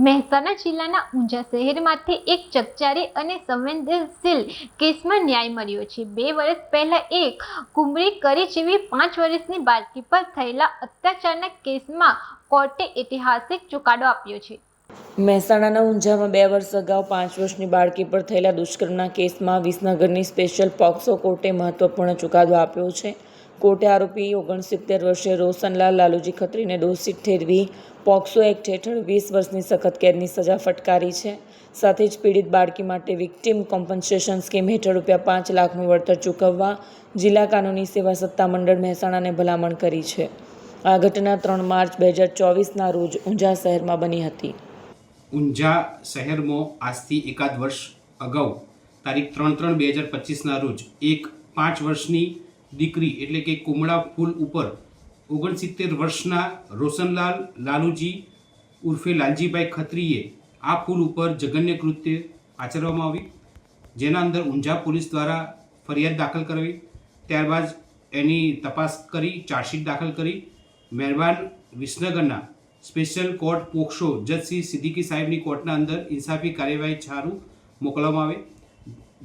મહેસાણા જિલ્લાના ઊંઝા શહેરમાંથી એક ચકચારી અને સંવેદનશીલ કેસમાં ન્યાય મળ્યો છે। 2 વર્ષ પહેલા એક કુમરી કરી જેવી 5 વર્ષની બાળકી પર થયેલા અત્યાચારના કેસમાં કોર્ટે ઐતિહાસિક ચુકાદો આપ્યો છે। મહેસાણાના ઊંઝામાં 2 વર્ષ અગાઉ 5 વર્ષની બાળકી પર થયેલા દુષ્કર્મના કેસમાં વિસનગરની સ્પેશિયલ પોક્સો કોર્ટે મહત્વપૂર્ણ ચુકાદો આપ્યો છે। કોર્ટે આરોપી 69 વર્ષીય રોશનલાલ લાલુજી ખત્રીને દોષિત ઠેરવી પોક્સો એક્ટ હેઠળ 20 વર્ષની સખત કેદની સજા ફટકારી છે। સાથે જ પીડિત બાળકી માટે વિક્ટિમ કોમ્પન્સેશન સ્કીમ હેઠળ ₹5 લાખનું વળતર ચૂકવવા જિલ્લા કાનૂની સેવા સત્તામંડળ મહેસાણાને ભલામણ કરી છે। આ ઘટના 3 માર્ચ 2024ના રોજ ઊંઝા શહેરમાં બની હતી। ઊંઝા શહેરમાં આજથી એકાદ વર્ષ અગાઉ તારીખ 3/3/2025ના રોજ એક 5 વર્ષની દીકરી એટલે કે કુમળા ફૂલ ઉપર 69 વર્ષના રોશનલાલ લાલુજી ઉર્ફે લાલજીભાઈ ખત્રીએ આ ફૂલ ઉપર જઘન્ય કૃત્ય આચરવામાં આવી, જેના અંદર ઊંઝા પોલીસ દ્વારા ફરિયાદ દાખલ કરવી, ત્યારબાદ એની તપાસ કરી ચાર્જશીટ દાખલ કરી મહેરબાન વિસનગરના સ્પેશિયલ કોર્ટ પોક્સો જજ શ્રી સિદ્દીકી સાહેબની કોર્ટના અંદર ઇન્સાફી કાર્યવાહી સારું મોકલવામાં આવે।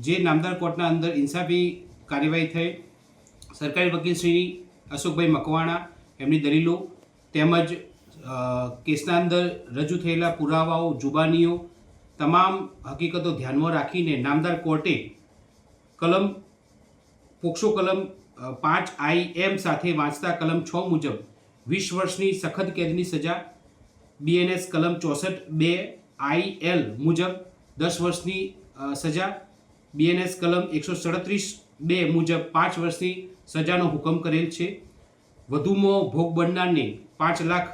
જે નામદાર કોર્ટના અંદર ઇન્સાફી કાર્યવાહી થઈ સરકારી વકીલ શ્રી અશોકભાઈ મકવાણા એમની દલીલો તેમજ કેસના અંદર રજૂ થયેલા પુરાવાઓ જુબાનીઓ તમામ હકીકતો ધ્યાનમાં રાખીને નામદાર કોર્ટે પોક્સો કલમ 5 IM સાથે વાંચતા કલમ 6 મુજબ 20 વર્ષની સખત કેદની સજા, BNS કલમ 64(2) IL મુજબ 10 વર્ષની સજા, BNS કલમ 137(2) મુજબ 5 વર્ષની સજાનો હુકમ કરેલ છે। વધુમાં ભોગ બનનારને ₹5 લાખ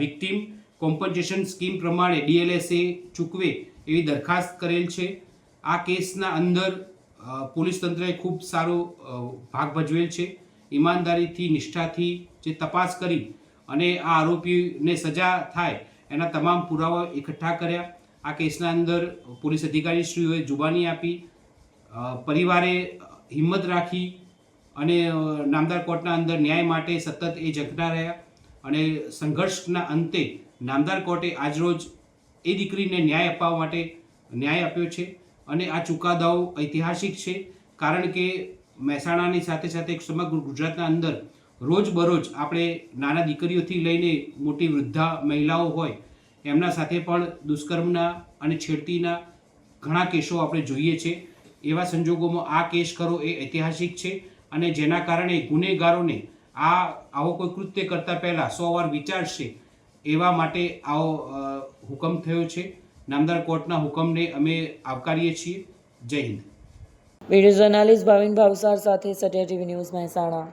વિક્ટિમ કોમ્પન્સેશન સ્કીમ પ્રમાણે DLSA ચૂકવે એવી દરખાસ્ત કરેલ છે। આ કેસના અંદર પોલીસ તંત્રએ ખૂબ સારો ભાગ ભજવેલ છે। ઈમાનદારીથી નિષ્ઠાથી જે તપાસ કરી અને આ આરોપીને સજા થાય એના તમામ પુરાવા એકઠા કર્યા। આ કેસના અંદર પોલીસ અધિકારીશ્રીઓએ જુબાની આપી, પરિવારે હિંમત રાખી અને નામદાર કોર્ટના અંદર ન્યાય માટે સતત એ ઝંખના રહ્યા અને સંઘર્ષના અંતે નામદાર કોર્ટે આજરોજ એ દીકરીને ન્યાય અપાવવા માટે ન્યાય આપ્યો છે। અને આ ચુકાદાઓ ઐતિહાસિક છે, કારણ કે મહેસાણાની સાથે સાથે સમગ્ર ગુજરાતના અંદર રોજબરોજ આપણે નાના દીકરીઓથી લઈને મોટી વૃદ્ધા મહિલાઓ હોય એમના સાથે પણ દુષ્કર્મના અને છેડતીના ઘણા કેસો આપણે જોઈએ છે। એવા સંજોગોમાં આ કેસ ખરો એ ઐતિહાસિક છે અને જેના કારણે ગુનેગારોને આવો કોઈ કૃત્ય કરતાં પહેલાં 100 વાર વિચારશે એવા માટે આવો હુકમ થયો છે। નામદાર કોર્ટના હુકમને અમે આવકારીએ છીએ। જય હિન્દ। વિડીયો જર્નાલિસ્ટ ભાવિન ભાવસાર સાથે સત્ય TV ન્યૂઝ મહેસાણા।